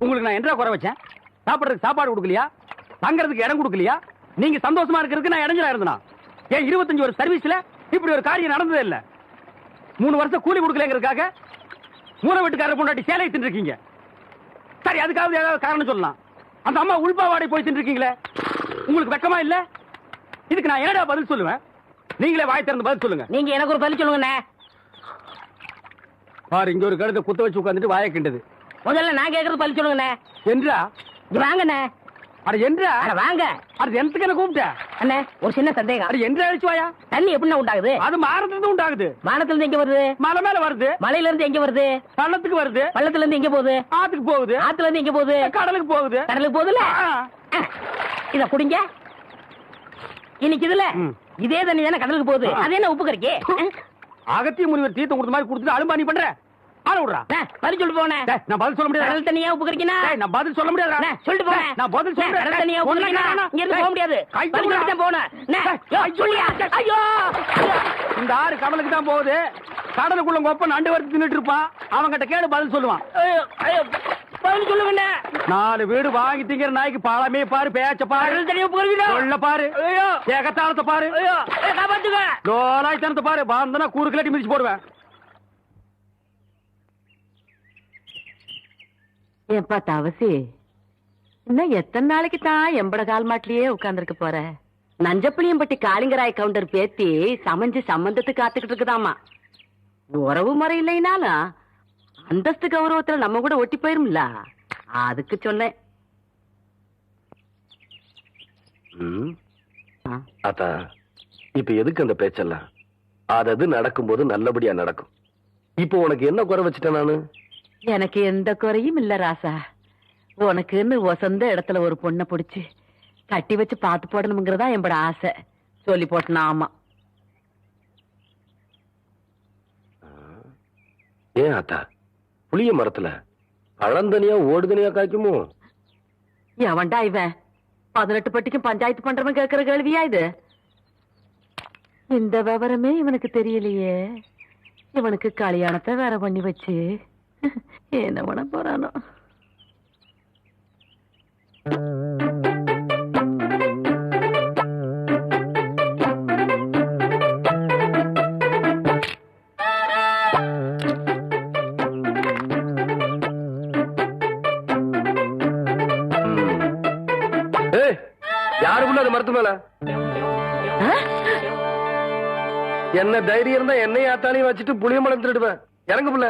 உங்களுக்கு நான் என்ன குறை வச்சேன்? சாப்பிடுறதுக்கு சாப்பாடு கொடுக்கலையா? தங்கறதுக்கு இடம் கொடுக்கலையா? நீங்க சந்தோஷமா இருக்கிறதுக்கு நான் இடைஞ்சலா இருந்தனா? ஏன் 25 வருஷம் சர்வீஸ்ல இப்படி ஒரு காரியம் நடந்ததே இல்ல. 3 வருஷம் கூலி கொடுக்கலங்கிறதுக்காக மூணு வீட்டுக்காரர் பொண்டாட்டி சேலை தின்னுருக்கீங்க. சரி, அதுக்காவது ஏதாவது காரணம் சொல்லலாம். அந்த அம்மா உள்பாவாடை போய் தின்னுருக்கீங்களே, உங்களுக்கு வெக்கமா இல்ல? இதுக்கு நான் என்னடா பதில் சொல்லுவேன்? நீங்களே வாய் திறந்து பதில் சொல்லுங்க. நீங்க எனக்கு ஒரு பதில் சொல்லுங்கண்ணே. பாரு, இங்க ஒரு கழுத்தை குத்த வச்சு உட்காந்துட்டு வாயை கிண்டது. முதல்ல நான் கேட்கறது பதில் சொல்லுங்கண்ணே. என்றா? வாங்கண்ணே. அட என்றா? வாங்க. அது எனக்கு என்ன கூப்பிட்ட? அண்ணே, ஒரு சின்ன சந்தேகம். அட என்றா அழிச்சு வாயா. தண்ணி எப்படி உண்டாகுது? அது மானத்துல உண்டாகுது. வானத்துல இருந்து எங்க வருது? மலை மேல வருது. மலையில இருந்து எங்க வருது? பள்ளத்துக்கு வருது. பள்ளத்துல இருந்து எங்க போகுது? ஆத்துக்கு போகுது. ஆத்துல இருந்து எங்க போகுது? கடலுக்கு போகுது. கடலுக்கு போகுதுல. இத குடிங்க. இன்னைக்கு இதுல இதே தண்ணி தானே கடலுக்கு போகுது. அது என்ன உப்பு கறிக்கு? அகத்திய முனிவர் தீர்த்தம் கொடுத்த மாதிரி கொடுத்துட்டு அலும்பானி பண்ற. ஆள விடுறா. பதில் சொல்லிட்டு போனேன். நான் பதில் சொல்ல முடியாது. கடல் தண்ணியா உப்பு கறிக்கினா? நான் பதில் சொல்ல முடியாது. சொல்லிட்டு போனேன். நான் பதில் சொல்றேன். கடல் தண்ணியா உப்பு கறிக்கினா? இங்க இருந்து போக முடியாது. பதில் சொல்லிட்டு போனேன். சொல்லியா? ஐயோ, இந்த ஆறு கடலுக்கு தான் போகுது. கடலுக்குள்ள கொப்ப நண்டு வறுத்து தின்னுட்டு இருப்பான். அவங்கிட்ட கேடு பதில் சொல்லுவான். பதில் சொல்லுங்க. 4 வீடு வாங்கி திங்கிற நாய்க்கு பழமே பாரு, பேச்ச பாரு, கடல் தண்ணியா உப்பு கறிக்கினா? சொல்ல பாரு, ஏகத்தாளத்தை பாரு, காப்பாத்துங்க. லோலாய்த்தனத்தை பாரு. பாந்தனா கூறு கிளட்டி மிதிச்சு போடுவேன். ஏப்பா தவசி, இன்னும் எத்தனை நாளைக்கு தான் எம்பட கால் மாட்டிலேயே உட்கார்ந்துருக்க போற? நஞ்சப்புளியம்பட்டி காளிங்கராய் கவுண்டர் பேத்தி சமைஞ்சு சம்பந்தத்துக்கு காத்துக்கிட்டு இருக்குதாமா. உறவு முறை இல்லைனாலும் அந்தஸ்து கௌரவத்துல நம்ம கூட ஒட்டி போயிரும்ல, அதுக்கு சொன்னேன். ஆத்தா, இப்ப எதுக்கு அந்த பேச்செல்லாம்? அது நடக்கும்போது நல்லபடியா நடக்கும். இப்போ உனக்கு என்ன குறை வச்சுட்டேன் நானு? எனக்கு எந்த குறையும் இல்ல ராசா. உனக்குன்னு வசந்த இடத்துல ஒரு பொண்ணை பிடிச்சு கட்டி வச்சு பார்த்து போடணுங்கிறதா என்னோட ஆசை. சொல்லி போட்டனா? ஆமா. ஏன் ஆத்தா, புளிய மரத்துல பழந்தனியா ஓடுதனியா காய்க்குமோ? எவன்டா இவன் 18 பட்டிக்கும் பஞ்சாயத்து பண்றவன் கேட்கிற கேள்வியா இது? இந்த விவரமே இவனுக்கு தெரியலையே. இவனுக்கு கல்யாணத்தை வேற பண்ணி வச்சு என்ன பண்ண போறானோ? யாருக்குள்ள அது மரத்து மேல என்ன தைரியம் இருந்தா என்னையும் ஆத்தாலையும் வச்சுட்டு புளிய மரம் திருடுவேன். இறங்க புள்ள.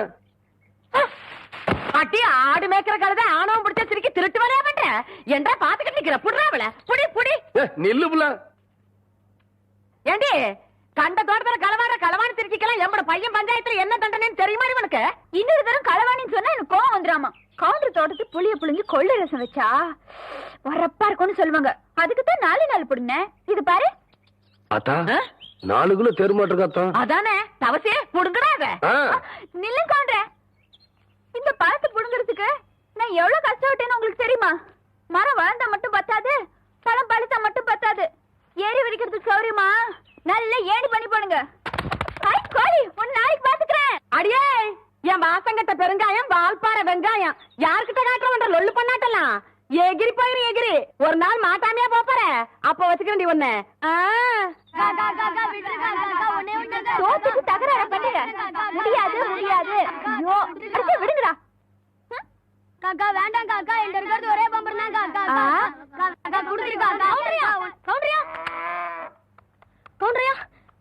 அட்டி, ஆடு மேய்க்கிற கழுதை ஆணவம் பிடிச்ச சிரிக்கி திருட்டு வரையா பண்ற என்றா பாத்துக்கிட்டு நிக்கிற. புடுறாவல புடி புடி. நில்லு புள்ள. ஏண்டி, கண்ட தோட்டத்துல களவாணி திருச்சிக்கலாம் எம்மட பையன் பஞ்சாயத்துல என்ன தண்டனைன்னு தெரியுமா இவனுக்கு? இன்னொரு தரம் களவாணின்னு சொன்னா எனக்கு கோவம் வந்துடாமா. கவுண்டர் தோட்டத்துக்கு புளிய புளிஞ்சு கொள்ளை ரசம் வச்சா வரப்பா இருக்கும்னு சொல்லுவாங்க. அதுக்குதான் 4 புடுங்க. இது பாரு ஆத்தா, 4 கிலோ தெருமாட்டிருக்காத்தா. அதானே தவசே புடுங்கடாத. நில்லும் கவுண்டர். இந்த பழத்தை புடுங்கிறதுக்கு நான் எவ்வளவு கஷ்டப்பட்டேன்னு உங்களுக்கு தெரியுமா? மரம் வளர்ந்தா மட்டும் பத்தாது, பழம் பழுத்தா மட்டும் பத்தாது. ஏறி வரைக்கிறதுக்கு சௌரியமா நல்ல ஏணி பண்ணி போடுங்க. கோழி, உன் நாளைக்கு பாத்துக்கிறேன். அடியே, என் வாசங்கட்ட பெருங்காயம், வால்பாறை வெங்காயம் யாருக்கிட்ட காட்டுறவன்ற லொல்லு பண்ணாட்டலாம். எகிரி போயிரு எகிரி. ஒரு நாள் மாட்டாமையா போற, அப்ப வச்சுக்கிறேன் ஒண்ணு. சோத்துக்கு தகராறு பண்ணுங்க. முடியாது முடியாது. ஐயோ, விடுங்கடா. காக்கா வேண்டாம் காக்கா, என்கிட்ட இருக்கிறது ஒரே பம்பர் தான் காக்கா. காக்கா குடுத்துருக்கா. கவுண்டரியா கவுண்டரியா,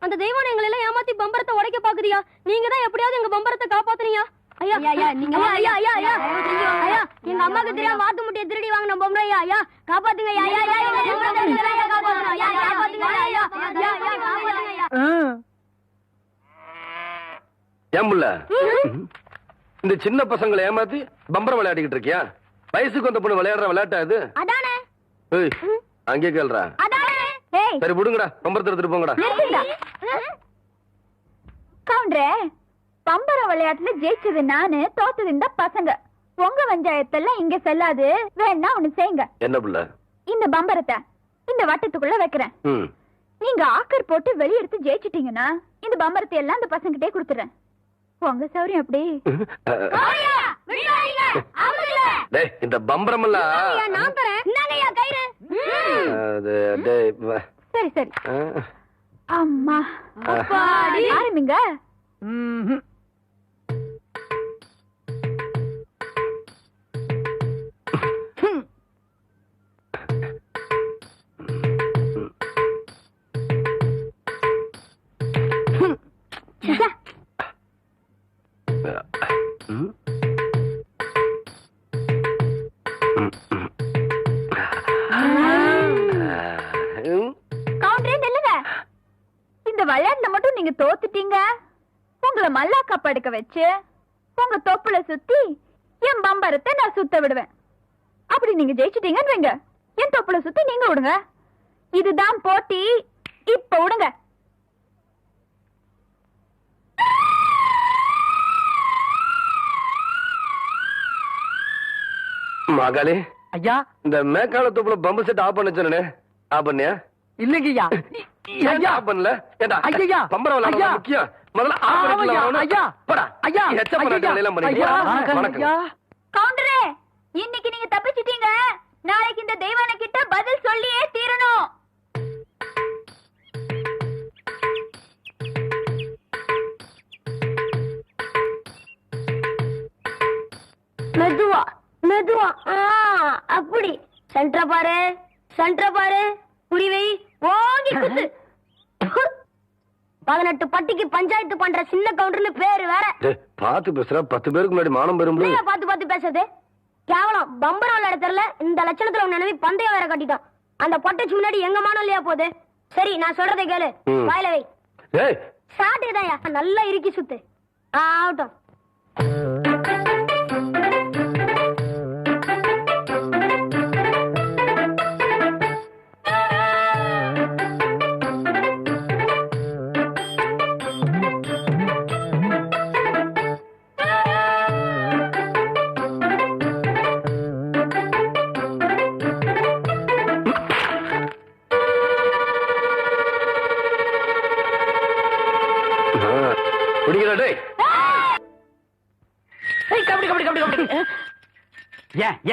அந்த தெய்வம் எங்களை எல்லாம் ஏமாத்தி பம்பரத்தை உடைக்க பாக்குதியா? நீங்க தான் எப்படியாவது எங்க பம்பரத்தை காப்பாத்துறீங்க. ஐயா ஐயா நீங்க ஐயா ஐயா ஐயா ஐயா, எங்க அம்மாக்கு தெரியாம வாத்து முட்டைய திருடி வாங்கின பொம்பளை. ஐயா ஐயா காப்பாத்துங்க. ஐயா ஐயா ஐயா காப்பாத்துங்க. ஐயா காப்பாத்துங்க. ஐயா ஐயா காப்பாத்துங்க. ஏன் புள்ள, இந்த சின்ன பசங்களை ஏமாத்தி பம்பரம் விளையாடிக்கிட்டு இருக்கியா? வயசுக்கு வந்த பொண்ணு விளையாடுற விளையாட்டா இது? அதானே. ஏய், அங்கே கேள்றா. அதானே. ஏய், சரி விடுங்கடா, பம்பரத்தை எடுத்துட்டு போங்கடா. கவுண்டரே, பம்பர விளையாட்டுல ஜெயிச்சது நானு, தோத்தது இந்த பசங்க. உங்க பஞ்சாயத்தெல்லாம் இங்க செல்லாது. வேணா ஒண்ணு செய்யுங்க. என்ன புள்ள? இந்த பம்பரத்தை இந்த வட்டத்துக்குள்ள வைக்கிறேன். நீங்க ஆக்கர் போட்டு வெளியெடுத்து ஜெயிச்சிட்டீங்கன்னா இந்த பம்பரத்தை எல்லாம் இந்த பசங்கிட்டே கொடுத்துறேன். உங்க சௌரியம் அப்படி. டேய் இந்த பம்பரம் எல்லாம் ஐயா, நான் தரேன். இந்தாங்கய்யா கயிறு. அது, டேய், சரி சரி. ஆ, அம்மா அப்பாடி. ஆரம்பிங்க. ம். ம். கவுண்டரே நில்லுங்க. இந்த விளையாட்டுல மட்டும் நீங்க தோத்துட்டீங்க. உங்களை மல்லாக்கா படுக்க வச்சு உங்க தொப்புல சுத்தி என் பம்பரத்தை நான் சுத்த விடுவேன். அப்படி நீங்க ஜெயிச்சிட்டீங்கன்னு என் தொப்புல சுத்தி நீங்க விடுங்க. இதுதான் போட்டி. இப்ப விடுங்க. மகளே, ஐயா இந்த மேக்கால தொப்புல பம்பு செட் ஆஃப் பண்ண சொன்னே, ஆஃப் பண்ணியா? இல்லைங்கய்யா. ஏன்டா ஆஃப் பண்ணல? ஏன்டா ஐயா. பம்பரம் விளையாட ஐயா. முக்கியம். முதல்ல ஆஃப் பண்ணிட்டு ஐயா. வரணும். ஐயா. போடா. ஐயா. எச்ச பண்ண எல்லாம் பண்ணிட்டு ஐயா. வணக்கம். வணக்கம். கவுண்டரே, இன்னைக்கு நீங்க தப்பிச்சிட்டீங்க. நாளைக்கு இந்த தெய்வான கிட்ட பதில் சொல்லியே தீரணும். மெதுவா மெதுவா. அப்படி சென்டர் பாரு, சென்டர் பாரு. குடிவை ஓங்கி குத்து. 18 பட்டிக்கு பஞ்சாயத்து பண்ற சின்ன கவுண்டர்னு பேரு வேற. டேய், பாத்து பேசுற. 10 பேருக்கு முன்னாடி மானம் பெறும். நீங்க பாத்து பாத்து பேசுறது கேவலம். பம்பரம் விளையாட தெரியல. இந்த லட்சணத்துல உன் நினைவு பந்தயம் வேற கட்டிட்டான். அந்த பொட்டைச்சு முன்னாடி எங்க மானம் இல்லையா போகுது. சரி, நான் சொல்றதை கேளு. ம். வாயில வை. ஏய், சாட்டுதாயா நல்லா இறுக்கி சுத்து. ஆகட்டும். பிடிக்கிறா டேய். ஏய், கபடி கபடி கபடி கபடி.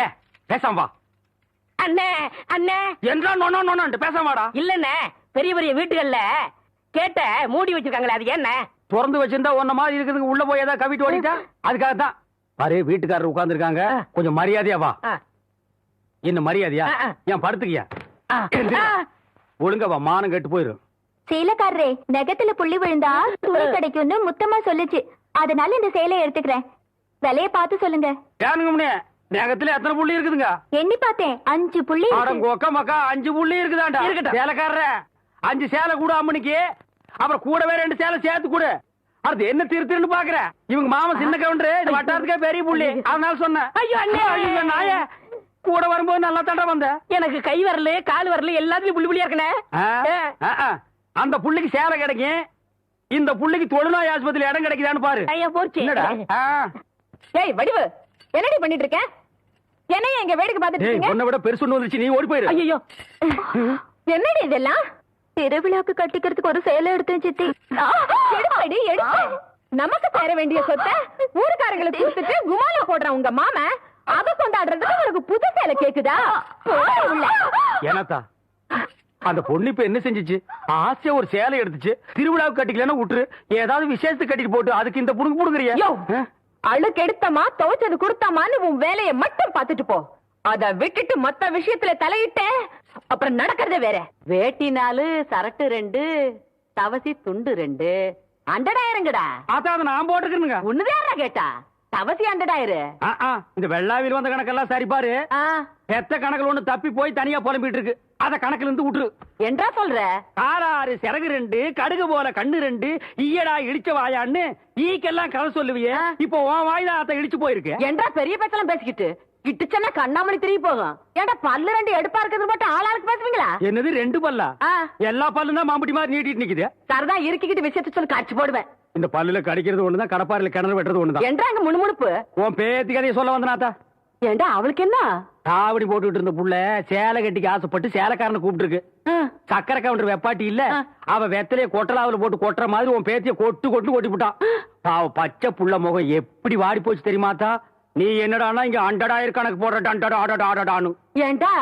ஏன் பேசாம வா. அண்ணே அண்ணே. என்றா நோனோ நோனோன்ட்டு பேசாம வாடா. இல்லண்ணே, பெரிய பெரிய வீட்டுகள்ல கேட்ட மூடி வச்சிருக்காங்களே, அது என்ன? திறந்து வச்சிருந்தா உன்ன மாதிரி இருக்குதுங்க. உள்ள போய் ஏதாவது கவிட்டு ஓடிட்டா அதுக்காக தான். பாரு, வீட்டுக்காரர் உட்கார்ந்து இருக்காங்க. கொஞ்சம் மரியாதையா வா. ஆ. என்ன மரியாதையா? ஏன் படுத்துக்கியா? ஒழுங்கா வா, மானம் கெட்டு போயிரும். சேலக்காரரே, நெகத்துல புள்ளி விழுந்தா துணி கிடைக்கும்னு முத்தமா சொல்லுச்சு. அதனால இந்த சேலை எடுத்துக்கிறேன். விலைய பார்த்து சொல்லுங்க. ஏனுங்க முன்னே, நகத்துல எத்தனை புள்ளி இருக்குதுங்க? எண்ணி பார்த்தேன், 5 புள்ளி இருக்கு. அடங்கோக்க மக்கா, 5 புள்ளி இருக்குதாண்டா. இருக்கட்டும். சேலைக்காரர 5 சேலை கூட அம்மனிக்கு, அப்புறம் கூடவே 2 சேலை சேர்த்து கூட. அடுத்து என்ன திருன்னு பாக்குற? இவங்க மாமா சின்ன கவுண்டரு, இந்த வட்டாரத்துக்கே பெரிய புள்ளி. அதனால சொன்னேன். ஐயோ அண்ணே. ஐயோ நாய, கூட வரும்போது நல்லா தாண்டா வந்த. எனக்கு கை வரல, கால் வரல, எல்லாத்துலயும் புள்ளி புள்ளியா இருக்கனே. அந்த புள்ளிக்கு சேலை கிடைக்கும். இந்த புள்ளிக்கு தொழுநோய் ஆஸ்பத்திரியில இடம் கிடைக்குதான்னு பாரு. ஐயா போச்சு. என்னடா? ஏய் வடிவு, என்னடி பண்ணிட்டு இருக்க? என்னைய எங்க வேடிக்கை பார்த்துட்டு ஏய், இருக்கீங்க? உன்னை விட பெருசு ஒண்ணு வந்துச்சு, நீ ஓடி போயிரு. ஐயோ, என்னடி இதெல்லாம்? திருவிழாக்கு கட்டிக்கிறதுக்கு ஒரு சேலை எடுத்தேன் சித்தி. எடுப்படி எடுத்து நமக்கு தர வேண்டிய சொத்தை ஊருக்காரங்களுக்கு கொடுத்துட்டு குமால போடுற உங்க மாமா அத கொண்டாடுறதுக்கு உனக்கு புது சேலை கேக்குதா? ஏனாத்தா, அந்த பொண்ணு இப்ப என்ன செஞ்சுச்சு? ஆசையா ஒரு சேலை எடுத்துச்சு. திருவிழாவுக்கு கட்டிக்கலன்னா விட்டுரு, ஏதாவது விசேஷத்துக்கு கட்டிட்டு போட்டு அதுக்கு இந்த புடுங்க புடுங்குறியா? அழுக்கு எடுத்தமா துவைச்சது கொடுத்தாமான்னு உன் வேலையை மட்டும் பாத்துட்டு போ. அத விட்டுட்டு மத்த விஷயத்துல தலையிட்ட அப்புறம் நடக்கிறத வேற. வேட்டி 4, சரட்டு 2, தவசி துண்டு 2. அண்டடாயிருங்கடா. அதான் அதை நான் போட்டுக்கிறேனுங்க. ஒண்ணுதாரா கேட்டா? தவசி அண்டடாயிரு. இந்த வெள்ளாவில் வந்த கணக்கெல்லாம் சரி பாரு. பெத்த கணக்குல ஒண்ணு தப்பி போய் தனியா புலம்பிட்டு இருக்கு. அத கணக்குல இருந்து விட்டுரு. என்றா சொல்ற? காலாறு சிறகு 2, கடுகு போல கண்ணு 2, ஈயடா இடிச்ச வாயான்னு ஈக்கெல்லாம் கதை சொல்லுவியே. இப்போ உன் வாயில அத இடிச்சு போயிருக்கு. என்றா பெரிய பேச்செல்லாம் பேசிக்கிட்டு கிட்டுச்சன்னா கண்ணாமணி திரும்பி போகும். ஏன்டா பல்லு 2 எடுப்பா இருக்கிறது மட்டும் ஆளாளுக்கு பேசுவீங்களா? என்னது 2 பல்லா? எல்லா பல்லும் தான் மாம்பட்டி மாதிரி நீட்டிட்டு நிக்குது. சரதான் இருக்கிட்டு விஷயத்த சொல்லி காட்சி போடுவேன். இந்த பல்லுல கடிக்கிறது ஒண்ணுதான், கடப்பாரில கிணறு வெட்டுறது ஒண்ணுதான். என்றாங்க முணுமுணுப்பு. உன் பேத்தி கதையை சொல்ல வந்தனாத்தா. ஏண்டா அவளுக்கு என்ன? காவடி போட்டுட்டு இருந்த புள்ள சேலை கட்டிக்கு ஆசைப்பட்டு சேலைக்காரனை கூப்பிட்டு இருக்கு. சக்கரை கவுண்டர் வெப்பாட்டி இல்ல, அவ வெத்தலைய கொட்டலாவில போட்டு கொட்டுற மாதிரி உன் பேத்திய கொட்டு கொட்டு கொட்டி விட்டான். பாவ பச்சை புள்ள முகம் எப்படி வாடி போச்சு தெரியுமாத்தா? நீ என்னடானா இங்க 100,000 கணக்கு போடுற டண்டடாடாடாடான்னு. ஏண்டா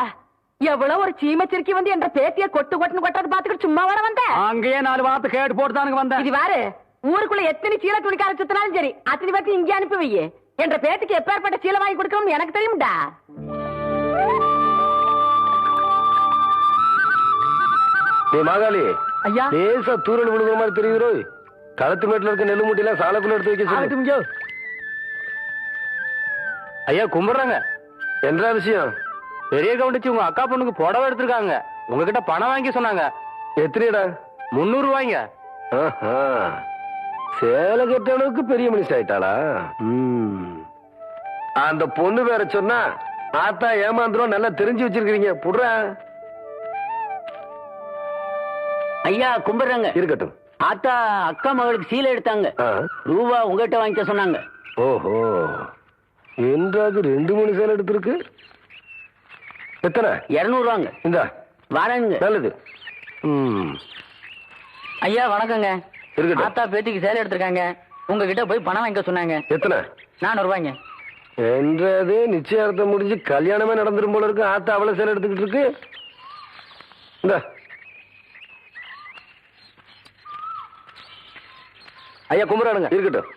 எவ்வளவு ஒரு சீமச்சிருக்கி வந்து என்ற பேத்திய கொட்டுன்னு கொட்டது பாத்துக்கிட்டு சும்மா வர வந்த அங்கேயே 4 வார்த்தை கேட்டு போட்டுதானுங்க வந்தேன். இது வாரு ஊருக்குள்ள எத்தனை சீலை துணிக்கார சுத்தினாலும் சரி அத்தனை பேர்த்து இங்கே அனுப்பி வையே. என்ற பேத்துக்கு எப்பேற்பட்ட சீலை வாங்கி கொடுக்கணும்னு எனக்கு தெரியும்டா. நீ மாகாளி ஐயா லேசா தூரல் விழுகிற மாதிரி தெரியுதோ. களத்து மேட்டுல இருக்க நெல்லு மூட்டையில சாலைக்குள்ள எடுத்து வைக்க சொல்லு. ஆகட்டும் ஐயா. ஐயா கும்பிடுறாங்க. என்ன விஷயம்? பெரிய கவுண்டிச்சு உங்க அக்கா பொண்ணுக்கு புடவை எடுத்திருக்காங்க. உங்ககிட்ட பணம் வாங்கி சொன்னாங்க. எத்தனைடா? 300 ரூபாய்ங்க. சேலை கட்ட அளவுக்கு பெரிய மனுஷன் ஆயிட்டாளா? அந்த பொண்ணு வேற சொன்னா ஆத்தா ஏமாந்துரும். நல்லா தெரிஞ்சு வச்சிருக்கீங்க. புடுற ஐயா கும்பிடுறாங்க. இருக்கட்டும். ஆத்தா அக்கா மகளுக்கு சீலை எடுத்தாங்க. ரூபா உங்ககிட்ட வாங்கிக்க சொன்னாங்க. ஓஹோ, என்றாது 2-3 சேலை எடுத்திருக்கு. எத்தனை? 200 ரூபாங்க. இந்த வரேங்க. நல்லது. ஐயா வணக்கங்க. இருக்கட்டும். ஆத்தா பேத்திக்கு சேலை எடுத்திருக்காங்க. உங்ககிட்ட போய் பணம் வாங்கிக்க சொன்னாங்க. எத்தனை? 400 ரூபாய்ங்க. என்றது நிச்சயார்த்தம் முடிஞ்சு கல்யாணமே நடந்துரும் போல இருக்கு. ஆத்தா அவ்வளவு சேலை எடுத்துக்கிட்டு இருக்கு. இந்த ஐயா கும்பிடுறானுங்க. இருக்கட்டும்.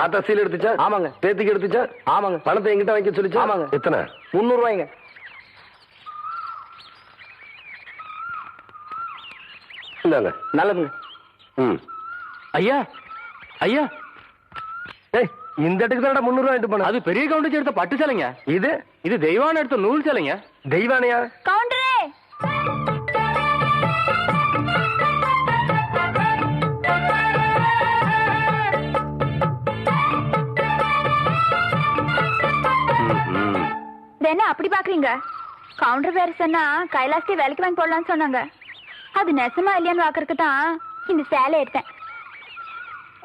ஆத்தா சீல் எடுத்துச்சா? ஆமாங்க. பேத்திக்கு எடுத்துச்சா? ஆமாங்க. பணத்தை எங்கிட்ட வாங்கி சொல்லிச்சா? ஆமாங்க. எத்தனை? 300 ரூபாய்ங்க. இந்தாங்க. நல்லதுங்க. ஐயா ஐயா ஏய், இந்த இடத்துக்கு தான் 300 ரூபாய் எடுத்து போன. அது பெரிய கவுண்டிச்சு எடுத்த பட்டு சேலைங்க. இது தெய்வான எடுத்த நூல் சேலைங்க. தெய்வானையா? கவுண்டரே என்ன அப்படி பாக்குறீங்க? கவுண்டர் வேற சொன்னா கைலாசத்தை வேலைக்கு வாங்கி போடலாம்னு சொன்னாங்க. அது நெசமா இல்லையான்னு பாக்குறதுக்கு தான் இந்த சேலை எடுத்தேன்.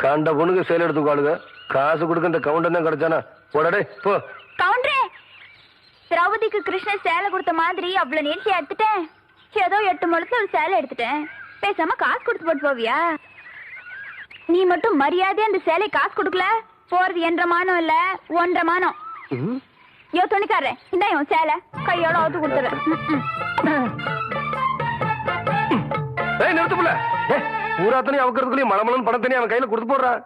கண்ட பொண்ணுக்கு சேலை எடுத்துக்காளுங்க. காசு கொடுக்க இந்த கவுண்டர் தான் கிடைச்சானா? போடடே போ. கவுண்டரே, திரௌபதிக்கு கிருஷ்ணன் சேலை கொடுத்த மாதிரி அவ்வளவு நீட்சியா எடுத்துட்டேன். ஏதோ 8 முழத்துல ஒரு சேலை எடுத்துட்டேன். பேசாம காசு கொடுத்து போட்டு போவியா? நீ மட்டும் மரியாதையா அந்த சேலை காசு கொடுக்கல, போறது 1.5 மானம் இல்ல 1.5 மானம். யோ துணிக்காரன், இந்த உன் சேலை கையோட அவுத்து கொடுத்துறேன். நிறுத்துப்புல. பூராத்தனையும் அவக்கிறதுக்குள்ளேயும் மலமலன்னு பணத்தனையும் அவன் கையில கொடுத்து போடுறான்.